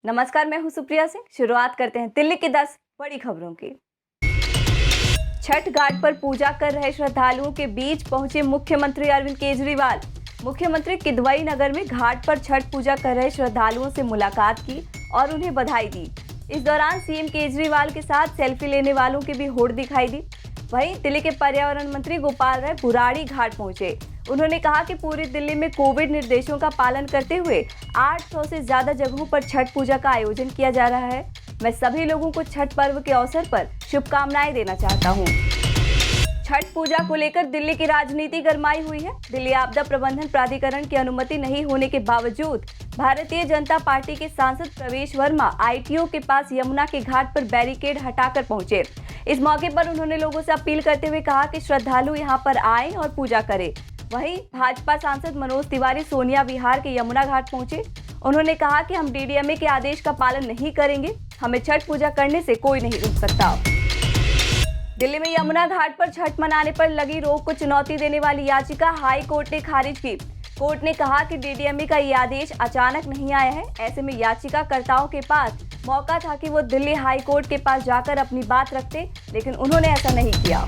नमस्कार, मैं हूं सुप्रिया सिंह। शुरुआत करते हैं दिल्ली की 10 बड़ी खबरों की। छठ घाट पर पूजा कर रहे श्रद्धालुओं के बीच पहुंचे मुख्यमंत्री अरविंद केजरीवाल। मुख्यमंत्री किदवई नगर में घाट पर छठ पूजा कर रहे श्रद्धालुओं से मुलाकात की और उन्हें बधाई दी। इस दौरान सीएम केजरीवाल के साथ सेल्फी लेने वालों की भी होड़ दिखाई दी। वहीं दिल्ली के पर्यावरण मंत्री गोपाल राय बुराड़ी घाट पहुंचे। उन्होंने कहा कि पूरी दिल्ली में कोविड निर्देशों का पालन करते हुए 800 से ज्यादा जगहों पर छठ पूजा का आयोजन किया जा रहा है। मैं सभी लोगों को छठ पर्व के अवसर पर शुभकामनाएं देना चाहता हूं। छठ पूजा को लेकर दिल्ली की राजनीति गरमाई हुई है। दिल्ली आपदा प्रबंधन प्राधिकरण की अनुमति नहीं होने के बावजूद भारतीय जनता पार्टी के सांसद प्रवेश वर्मा आईटीओ के पास यमुना के घाट पर बैरिकेड हटाकर पहुंचे। इस मौके पर उन्होंने लोगों से अपील करते हुए कहा कि श्रद्धालु यहां पर आए और पूजा करें। वहीं भाजपा सांसद मनोज तिवारी सोनिया विहार के यमुना घाट पहुंचे। उन्होंने कहा कि हम डीडीएमए के आदेश का पालन नहीं करेंगे, हमें छठ पूजा करने से कोई नहीं रोक सकता। दिल्ली में यमुना घाट पर छठ मनाने पर लगी रोक को चुनौती देने वाली याचिका हाई कोर्ट ने खारिज की। कोर्ट ने कहा कि डीडीएमए का ये आदेश अचानक नहीं आया है। ऐसे में याचिकाकर्ताओं के पास मौका था कि वो दिल्ली हाई कोर्ट के पास जाकर अपनी बात रखते, लेकिन उन्होंने ऐसा नहीं किया।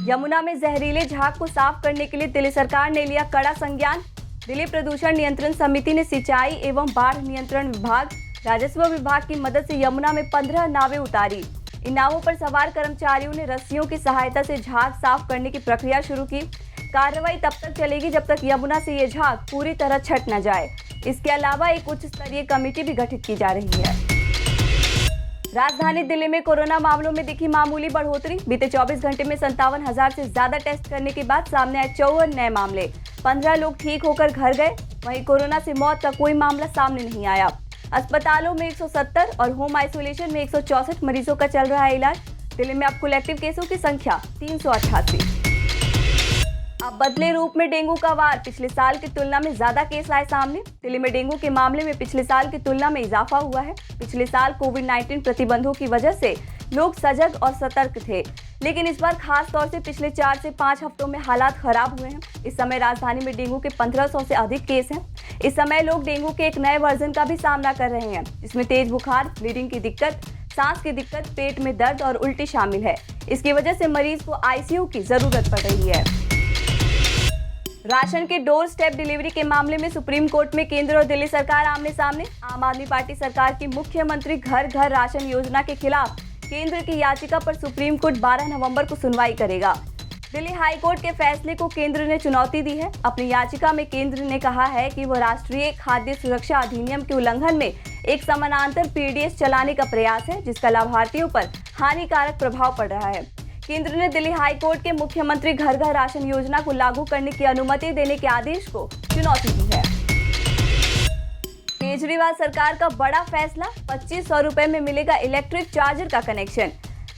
यमुना में जहरीले झाग को साफ करने के लिए दिल्ली सरकार ने लिया कड़ा संज्ञान। दिल्ली प्रदूषण नियंत्रण समिति ने सिंचाई एवं बाढ़ नियंत्रण विभाग, राजस्व विभाग की मदद से यमुना में 15 नावें उतारी। इन नावों पर सवार कर्मचारियों ने रस्सियों की सहायता से झाग साफ करने की प्रक्रिया शुरू की। कार्रवाई तब तक चलेगी जब तक यमुना से ये झाग पूरी तरह छट न जाए। इसके अलावा एक उच्च स्तरीय कमेटी भी गठित की जा रही है। राजधानी दिल्ली में कोरोना मामलों में दिखी मामूली बढ़ोतरी। बीते 24 घंटे में 57,000 से ज्यादा टेस्ट करने के बाद सामने आए 54 नए मामले। 15 लोग ठीक होकर घर गए। वहीं कोरोना से मौत का कोई मामला सामने नहीं आया। अस्पतालों में 170 और होम आइसोलेशन में 164 मरीजों का चल रहा है इलाज। दिल्ली में अब कुल एक्टिव केसों की संख्या 388। अब बदले रूप में डेंगू का वार। पिछले साल की तुलना में ज्यादा केस आए सामने। दिल्ली में डेंगू के मामले में पिछले साल की तुलना में इजाफा हुआ है। पिछले साल कोविड-19 प्रतिबंधों की वजह से लोग सजग और सतर्क थे, लेकिन इस बार खास तौर से पिछले 4 से 5 हफ्तों में हालात खराब हुए हैं। इस समय राजधानी में डेंगू के 1500 से अधिक केस हैं। इस समय लोग डेंगू के एक नए वर्जन का भी सामना कर रहे हैं, जिसमें तेज बुखार, ब्लीडिंग की दिक्कत, सांस की दिक्कत, पेट में दर्द और उल्टी शामिल है। इसकी वजह से मरीज को आईसीयू की जरूरत पड़ रही है। राशन के डोर स्टेप डिलीवरी के मामले में सुप्रीम कोर्ट में केंद्र और दिल्ली सरकार आमने सामने। आम आदमी पार्टी सरकार की मुख्यमंत्री घर घर राशन योजना के खिलाफ केंद्र की याचिका पर सुप्रीम कोर्ट 12 नवंबर को सुनवाई करेगा। दिल्ली हाई कोर्ट के फैसले को केंद्र ने चुनौती दी है। अपनी याचिका में केंद्र ने कहा है कि वह राष्ट्रीय खाद्य सुरक्षा अधिनियम के उल्लंघन में एक समानांतर पीडीएस चलाने का प्रयास है, जिसका लाभार्थियों पर हानिकारक प्रभाव पड़ रहा है। केंद्र ने दिल्ली हाई कोर्ट के मुख्यमंत्री घर घर राशन योजना को लागू करने की अनुमति देने के आदेश को चुनौती दी है। केजरीवाल सरकार का बड़ा फैसला, 2500 रुपए में मिलेगा इलेक्ट्रिक चार्जर का कनेक्शन।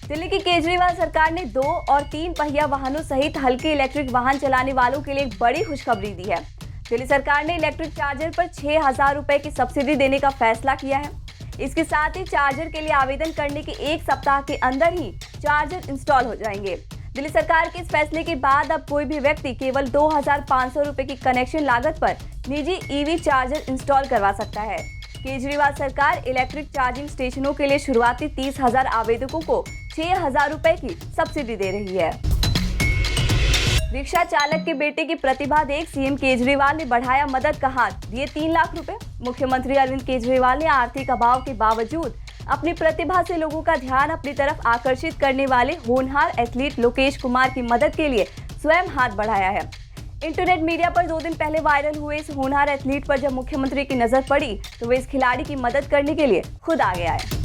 दिल्ली की केजरीवाल सरकार ने 2 और 3 पहिया वाहनों सहित हल्के इलेक्ट्रिक वाहन चलाने वालों के लिए एक बड़ी खुशखबरी दी है। दिल्ली सरकार ने इलेक्ट्रिक चार्जर पर 6,000 रुपए की सब्सिडी देने का फैसला किया है। इसके साथ ही चार्जर के लिए आवेदन करने के 1 सप्ताह के अंदर ही चार्जर इंस्टॉल हो जाएंगे। दिल्ली सरकार के इस फैसले के बाद अब कोई भी व्यक्ति केवल 2,500 रुपए की कनेक्शन लागत पर निजी ईवी चार्जर इंस्टॉल करवा सकता है। केजरीवाल सरकार इलेक्ट्रिक चार्जिंग स्टेशनों के लिए शुरुआती 30,000 आवेदकों को 6,000 रुपए की सब्सिडी दे रही है। रिक्शा चालक के बेटे की प्रतिभा देख सीएम केजरीवाल ने बढ़ाया मदद का हाथ, दिए 3 लाख रुपए। मुख्यमंत्री अरविंद केजरीवाल ने आर्थिक अभाव के बावजूद अपनी प्रतिभा से लोगों का ध्यान अपनी तरफ आकर्षित करने वाले होनहार एथलीट लोकेश कुमार की मदद के लिए स्वयं हाथ बढ़ाया है। इंटरनेट मीडिया पर 2 दिन पहले वायरल हुए इस होनहार एथलीट पर जब मुख्यमंत्री की नजर पड़ी तो वे इस खिलाड़ी की मदद करने के लिए खुद आ गया है।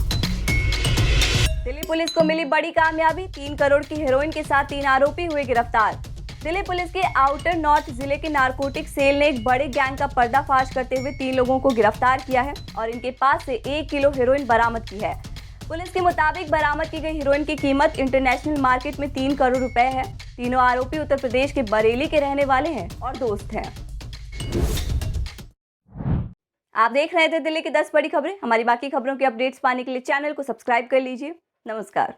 दिल्ली पुलिस को मिली बड़ी कामयाबी, 3 करोड़ की हेरोइन के साथ 3 आरोपी हुए गिरफ्तार। दिल्ली पुलिस के आउटर नॉर्थ जिले के नारकोटिक सेल ने एक बड़े गैंग का पर्दाफाश करते हुए 3 लोगों को गिरफ्तार किया है और इनके पास से 1 किलो हेरोइन बरामद की है। पुलिस के मुताबिक बरामद की गई हेरोइन की कीमत इंटरनेशनल मार्केट में 3 करोड़ रुपए है। तीनों आरोपी उत्तर प्रदेश के बरेली के रहने वाले हैं और दोस्त हैं। आप देख रहे थे दिल्ली की 10 बड़ी खबरें। हमारी बाकी खबरों के अपडेट्स पाने के लिए चैनल को सब्सक्राइब कर लीजिए। नमस्कार।